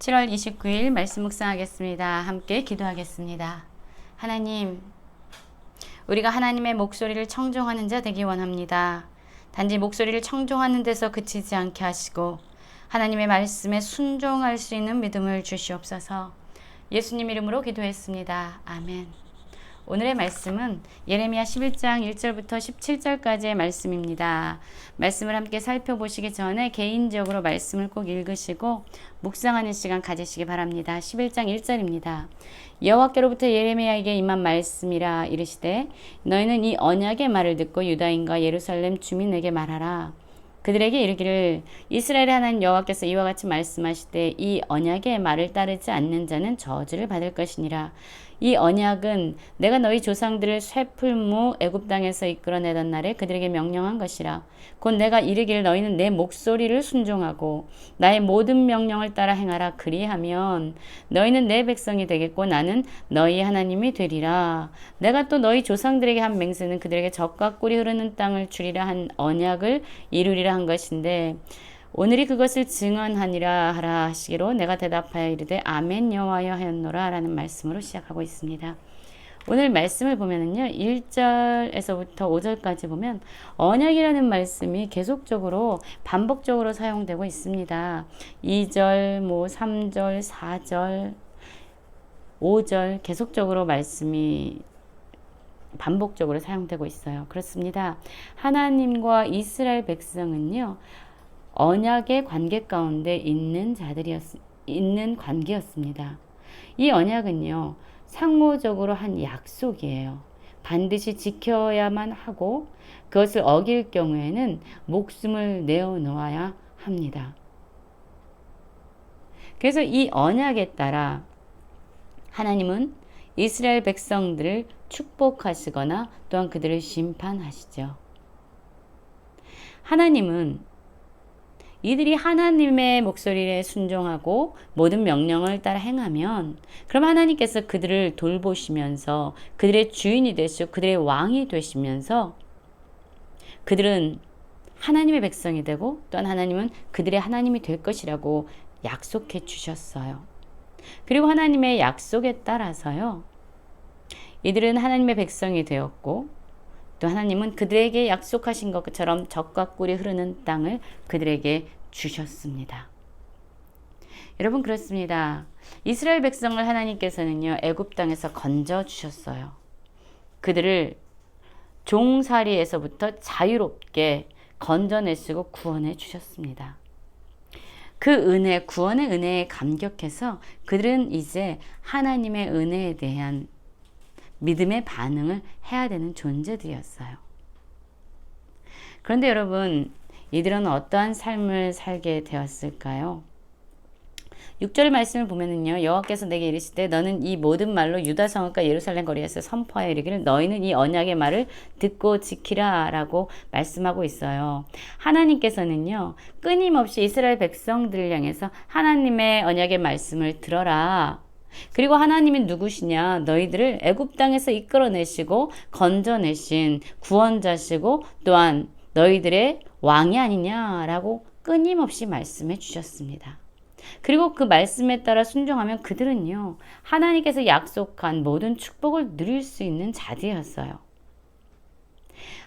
7월 29일 말씀 묵상하겠습니다. 함께 기도하겠습니다. 하나님, 우리가 하나님의 목소리를 청종하는 자 되기 원합니다. 단지 목소리를 청종하는 데서 그치지 않게 하시고 하나님의 말씀에 순종할 수 있는 믿음을 주시옵소서. 예수님 이름으로 기도했습니다. 아멘. 오늘의 말씀은 예레미야 11장 1절부터 17절까지의 말씀입니다. 말씀을 함께 살펴보시기 전에 개인적으로 말씀을 꼭 읽으시고 묵상하는 시간 가지시기 바랍니다. 11장 1절입니다. 여호와께로부터 예레미야에게 임한 말씀이라 이르시되 너희는 이 언약의 말을 듣고 유다인과 예루살렘 주민에게 말하라. 그들에게 이르기를 이스라엘의 하나님 여호와께서 이와 같이 말씀하시되 이 언약의 말을 따르지 않는 자는 저주를 받을 것이니라. 이 언약은 내가 너희 조상들을 쇠풀무 애굽 땅에서 이끌어내던 날에 그들에게 명령한 것이라. 곧 내가 이르기를 너희는 내 목소리를 순종하고 나의 모든 명령을 따라 행하라. 그리하면 너희는 내 백성이 되겠고 나는 너희 하나님이 되리라. 내가 또 너희 조상들에게 한 맹세는 그들에게 젖과 꿀이 흐르는 땅을 주리라 한 언약을 이루리라 한 것인데 오늘이 그것을 증언하니라 하라 하시기로 내가 대답하여 이르되 아멘 여호와여 하였노라 라는 말씀으로 시작하고 있습니다. 오늘 말씀을 보면은요 1절에서부터 5절까지 보면 언약이라는 말씀이 계속적으로 반복적으로 사용되고 있습니다. 2절, 3절, 4절, 5절 계속적으로 말씀이 반복적으로 사용되고 있어요. 그렇습니다. 하나님과 이스라엘 백성은요 언약의 관계 가운데 있는 관계였습니다. 이 언약은요, 상호적으로 한 약속이에요. 반드시 지켜야만 하고 그것을 어길 경우에는 목숨을 내어놓아야 합니다. 그래서 이 언약에 따라 하나님은 이스라엘 백성들을 축복하시거나 또한 그들을 심판하시죠. 하나님은 이들이 하나님의 목소리에 순종하고 모든 명령을 따라 행하면 그럼 하나님께서 그들을 돌보시면서 그들의 주인이 되시고 그들의 왕이 되시면서 그들은 하나님의 백성이 되고 또한 하나님은 그들의 하나님이 될 것이라고 약속해 주셨어요. 그리고 하나님의 약속에 따라서요. 이들은 하나님의 백성이 되었고 또 하나님은 그들에게 약속하신 것처럼 젖과 꿀이 흐르는 땅을 그들에게 주셨습니다. 여러분 그렇습니다. 이스라엘 백성을 하나님께서는요 애굽 땅에서 건져 주셨어요. 그들을 종살이에서부터 자유롭게 건져내시고 구원해 주셨습니다. 그 은혜, 구원의 은혜에 감격해서 그들은 이제 하나님의 은혜에 대한 믿음의 반응을 해야 되는 존재들이었어요. 그런데 여러분, 이들은 어떠한 삶을 살게 되었을까요? 6절 말씀을 보면은요, 여호와께서 내게 이르시되 너는 이 모든 말로 유다 성읍과 예루살렘 거리에서 선포하여 이르기를 너희는 이 언약의 말을 듣고 지키라 라고 말씀하고 있어요. 하나님께서는요, 끊임없이 이스라엘 백성들을 향해서 하나님의 언약의 말씀을 들어라. 그리고 하나님이 누구시냐? 너희들을 애굽 땅에서 이끌어내시고 건져내신 구원자시고 또한 너희들의 왕이 아니냐라고 끊임없이 말씀해 주셨습니다. 그리고 그 말씀에 따라 순종하면 그들은요 하나님께서 약속한 모든 축복을 누릴 수 있는 자들이었어요.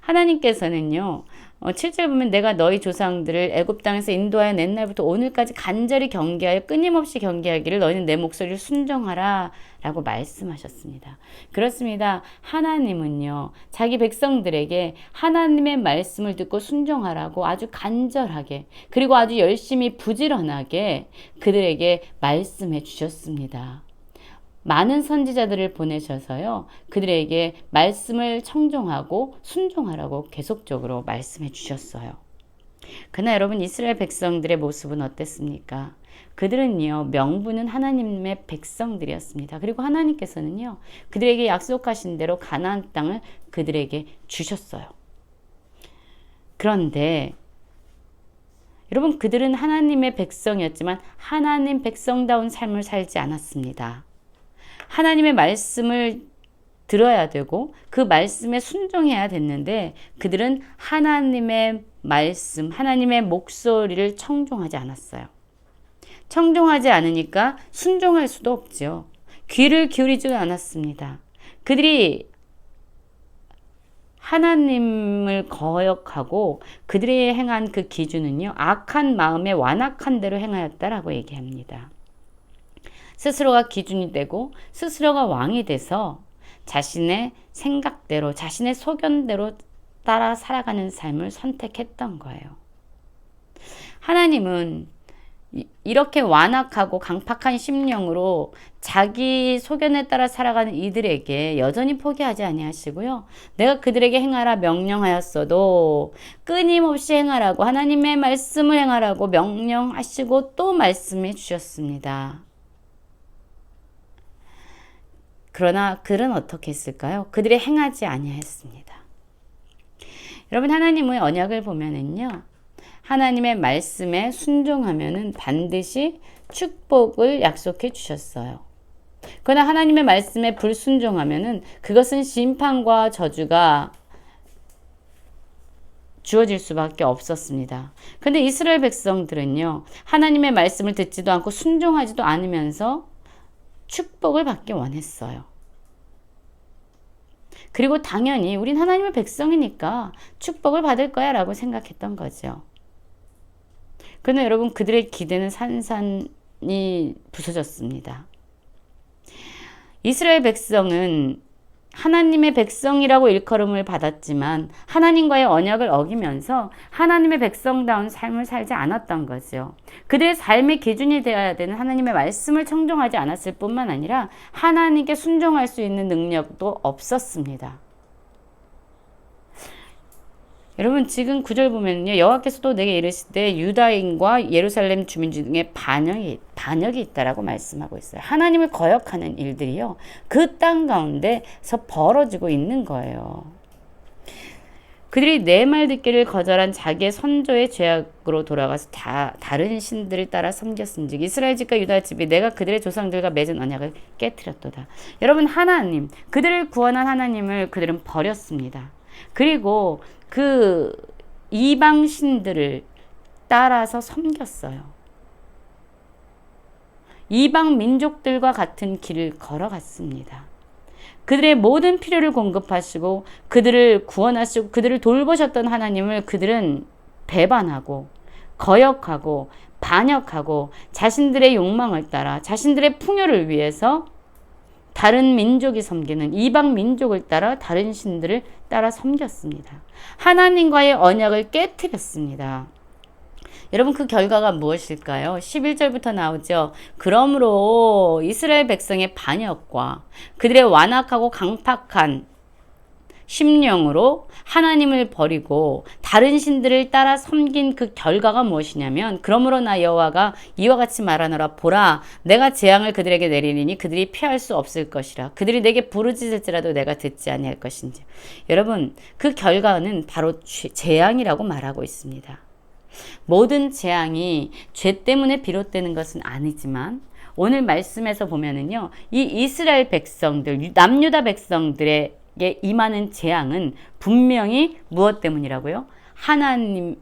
하나님께서는요 7절 보면 내가 너희 조상들을 애굽 땅에서 인도하여 낸 날부터 오늘까지 간절히 경계하여 끊임없이 경계하기를 너희는 내 목소리를 순종하라 라고 말씀하셨습니다. 그렇습니다. 하나님은요 자기 백성들에게 하나님의 말씀을 듣고 순종하라고 아주 간절하게 그리고 아주 열심히 부지런하게 그들에게 말씀해 주셨습니다. 많은 선지자들을 보내셔서요. 그들에게 말씀을 청종하고 순종하라고 계속적으로 말씀해 주셨어요. 그러나 여러분 이스라엘 백성들의 모습은 어땠습니까? 그들은요. 명분은 하나님의 백성들이었습니다. 그리고 하나님께서는요. 그들에게 약속하신 대로 가나안 땅을 그들에게 주셨어요. 그런데 여러분 그들은 하나님의 백성이었지만 하나님 백성다운 삶을 살지 않았습니다. 하나님의 말씀을 들어야 되고 그 말씀에 순종해야 됐는데 그들은 하나님의 말씀, 하나님의 목소리를 청종하지 않았어요. 청종하지 않으니까 순종할 수도 없죠. 귀를 기울이지도 않았습니다. 그들이 하나님을 거역하고 그들이 행한 그 기준은요, 악한 마음에 완악한 대로 행하였다라고 얘기합니다. 스스로가 기준이 되고 스스로가 왕이 돼서 자신의 생각대로, 자신의 소견대로 따라 살아가는 삶을 선택했던 거예요. 하나님은 이렇게 완악하고 강팍한 심령으로 자기 소견에 따라 살아가는 이들에게 여전히 포기하지 아니하시고요. 내가 그들에게 행하라 명령하였어도 끊임없이 행하라고, 하나님의 말씀을 행하라고 명령하시고 또 말씀해 주셨습니다. 그러나 그들은 어떻게 했을까요? 그들이 행하지 아니하였습니다. 여러분, 하나님의 언약을 보면은요, 하나님의 말씀에 순종하면은 반드시 축복을 약속해 주셨어요. 그러나 하나님의 말씀에 불순종하면은 그것은 심판과 저주가 주어질 수밖에 없었습니다. 그런데 이스라엘 백성들은요, 하나님의 말씀을 듣지도 않고 순종하지도 않으면서 축복을 받기 원했어요. 그리고 당연히 우린 하나님의 백성이니까 축복을 받을 거야 라고 생각했던 거죠. 그러나 여러분, 그들의 기대는 산산이 부서졌습니다. 이스라엘 백성은 하나님의 백성이라고 일컬음을 받았지만 하나님과의 언약을 어기면서 하나님의 백성다운 삶을 살지 않았던 거죠. 그들의 삶의 기준이 되어야 되는 하나님의 말씀을 청종하지 않았을 뿐만 아니라 하나님께 순종할 수 있는 능력도 없었습니다. 여러분, 지금 9절 보면요, 여호와께서도 내게 이르시되 유다인과 예루살렘 주민 중에 반역이 있다라고 말씀하고 있어요. 하나님을 거역하는 일들이요, 그 땅 가운데서 벌어지고 있는 거예요. 그들이 내 말 듣기를 거절한 자기의 선조의 죄악으로 돌아가서 다른 신들을 따라 섬겼은즉 이스라엘 집과 유다 집이 내가 그들의 조상들과 맺은 언약을 깨뜨렸도다. 여러분, 하나님, 그들을 구원한 하나님을 그들은 버렸습니다. 그리고 그 이방 신들을 따라서 섬겼어요. 이방 민족들과 같은 길을 걸어갔습니다. 그들의 모든 필요를 공급하시고 그들을 구원하시고 그들을 돌보셨던 하나님을 그들은 배반하고 거역하고 반역하고 자신들의 욕망을 따라 자신들의 풍요를 위해서 다른 민족이 섬기는 이방 민족을 따라 다른 신들을 따라 섬겼습니다. 하나님과의 언약을 깨뜨렸습니다. 여러분, 그 결과가 무엇일까요? 11절부터 나오죠. 그러므로 이스라엘 백성의 반역과 그들의 완악하고 강팍한 심령으로 하나님을 버리고 다른 신들을 따라 섬긴 그 결과가 무엇이냐면, 그러므로 나 여호와가 이와 같이 말하노라. 보라, 내가 재앙을 그들에게 내리리니 그들이 피할 수 없을 것이라. 그들이 내게 부르짖을지라도 내가 듣지 아니할 것인지. 여러분, 그 결과는 바로 재앙이라고 말하고 있습니다. 모든 재앙이 죄 때문에 비롯되는 것은 아니지만 오늘 말씀에서 보면은요, 이 이스라엘 백성들, 남유다 백성들의 임하는 재앙은 분명히 무엇 때문이라고요? 하나님을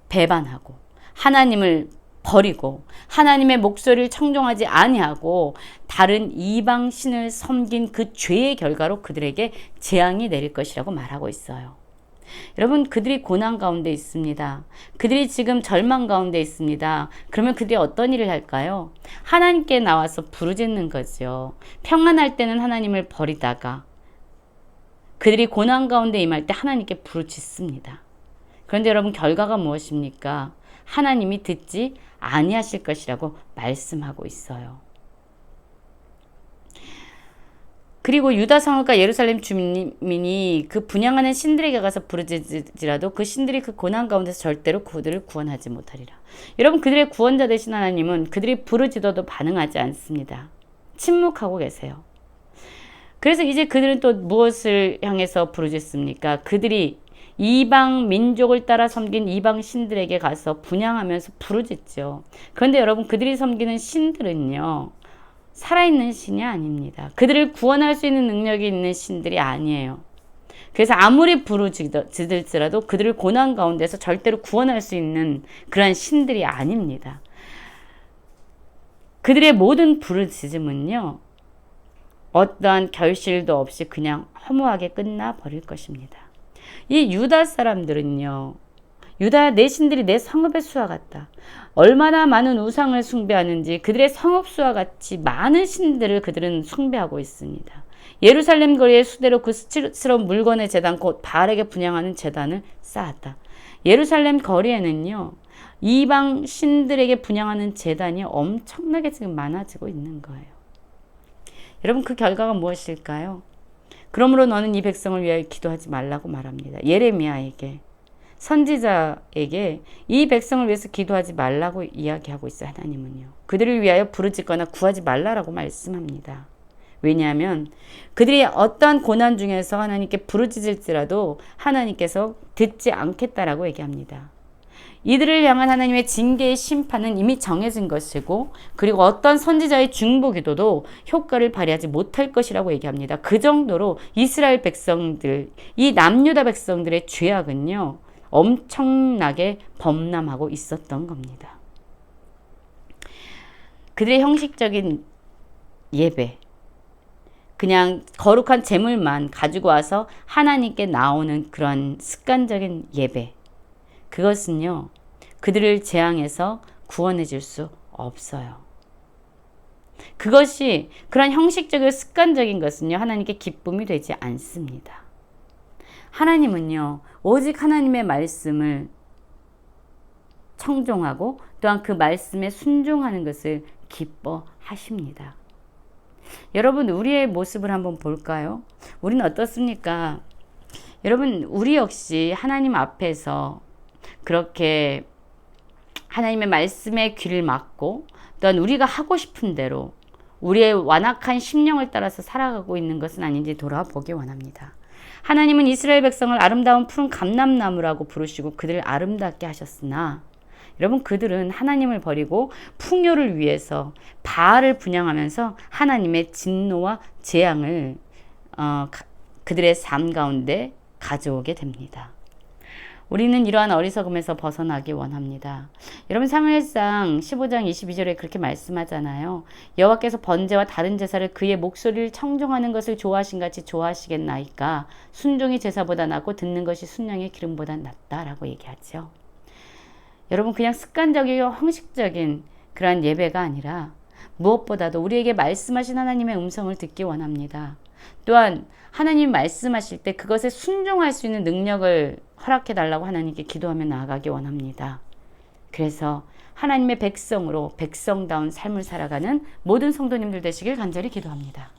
배반하고 하나님을 버리고 하나님의 목소리를 청종하지 아니하고 다른 이방 신을 섬긴 그 죄의 결과로 그들에게 재앙이 내릴 것이라고 말하고 있어요. 여러분, 그들이 고난 가운데 있습니다. 그들이 지금 절망 가운데 있습니다. 그러면 그들이 어떤 일을 할까요? 하나님께 나와서 부르짖는 거죠. 평안할 때는 하나님을 버리다가 그들이 고난 가운데 임할 때 하나님께 부르짖습니다. 그런데 여러분, 결과가 무엇입니까? 하나님이 듣지 아니하실 것이라고 말씀하고 있어요. 그리고 유다 성읍과 예루살렘 주민이 그 분향하는 신들에게 가서 부르짖으라도 그 신들이 그 고난 가운데서 절대로 그들을 구원하지 못하리라. 여러분, 그들의 구원자 되신 하나님은 그들이 부르짖어도 반응하지 않습니다. 침묵하고 계세요. 그래서 이제 그들은 또 무엇을 향해서 부르짖습니까? 그들이 이방 민족을 따라 섬긴 이방 신들에게 가서 분향하면서 부르짖죠. 그런데 여러분, 그들이 섬기는 신들은요, 살아있는 신이 아닙니다. 그들을 구원할 수 있는 능력이 있는 신들이 아니에요. 그래서 아무리 부르짖을지라도 그들을 고난 가운데서 절대로 구원할 수 있는 그러한 신들이 아닙니다. 그들의 모든 부르짖음은요, 어떠한 결실도 없이 그냥 허무하게 끝나버릴 것입니다. 이 유다 사람들은요, 유다 내 신들이 내 성읍의 수와 같다. 얼마나 많은 우상을 숭배하는지 그들의 성읍 수와 같이 많은 신들을 그들은 숭배하고 있습니다. 예루살렘 거리의 수대로 그 수치스러운 물건의 제단 곧 바알에게 분향하는 제단을 쌓았다. 예루살렘 거리에는요, 이방 신들에게 분향하는 제단이 엄청나게 지금 많아지고 있는 거예요. 여러분, 그 결과가 무엇일까요? 그러므로 너는 이 백성을 위하여 기도하지 말라고 말합니다. 예레미야에게, 선지자에게 이 백성을 위해서 기도하지 말라고 이야기하고 있어요. 하나님은요, 그들을 위하여 부르짖거나 구하지 말라라고 말씀합니다. 왜냐하면 그들이 어떠한 고난 중에서 하나님께 부르짖을지라도 하나님께서 듣지 않겠다라고 얘기합니다. 이들을 향한 하나님의 징계의 심판은 이미 정해진 것이고, 그리고 어떤 선지자의 중보 기도도 효과를 발휘하지 못할 것이라고 얘기합니다. 그 정도로 이스라엘 백성들, 이 남유다 백성들의 죄악은요, 엄청나게 범람하고 있었던 겁니다. 그들의 형식적인 예배, 그냥 거룩한 제물만 가지고 와서 하나님께 나오는 그런 습관적인 예배, 그것은요, 그들을 재앙에서 구원해 줄 수 없어요. 그것이, 그런 형식적이고 습관적인 것은요, 하나님께 기쁨이 되지 않습니다. 하나님은요, 오직 하나님의 말씀을 청종하고 또한 그 말씀에 순종하는 것을 기뻐하십니다. 여러분, 우리의 모습을 한번 볼까요? 우리는 어떻습니까? 여러분, 우리 역시 하나님 앞에서 그렇게 하나님의 말씀에 귀를 막고 또한 우리가 하고 싶은 대로 우리의 완악한 심령을 따라서 살아가고 있는 것은 아닌지 돌아보기 원합니다. 하나님은 이스라엘 백성을 아름다운 푸른 감람나무라고 부르시고 그들을 아름답게 하셨으나, 여러분, 그들은 하나님을 버리고 풍요를 위해서 바알을 분향하면서 하나님의 진노와 재앙을 그들의 삶 가운데 가져오게 됩니다. 우리는 이러한 어리석음에서 벗어나기 원합니다. 여러분, 사무엘상 15장 22절에 그렇게 말씀하잖아요. 여호와께서 번제와 다른 제사를 그의 목소리를 청종하는 것을 좋아하신 같이 좋아하시겠나이까. 순종이 제사보다 낫고 듣는 것이 순양의 기름보다 낫다라고 얘기하죠. 여러분, 그냥 습관적이고 형식적인 그런 예배가 아니라 무엇보다도 우리에게 말씀하신 하나님의 음성을 듣기 원합니다. 또한 하나님이 말씀하실 때 그것에 순종할 수 있는 능력을 허락해 달라고 하나님께 기도하며 나아가기 원합니다. 그래서 하나님의 백성으로 백성다운 삶을 살아가는 모든 성도님들 되시길 간절히 기도합니다.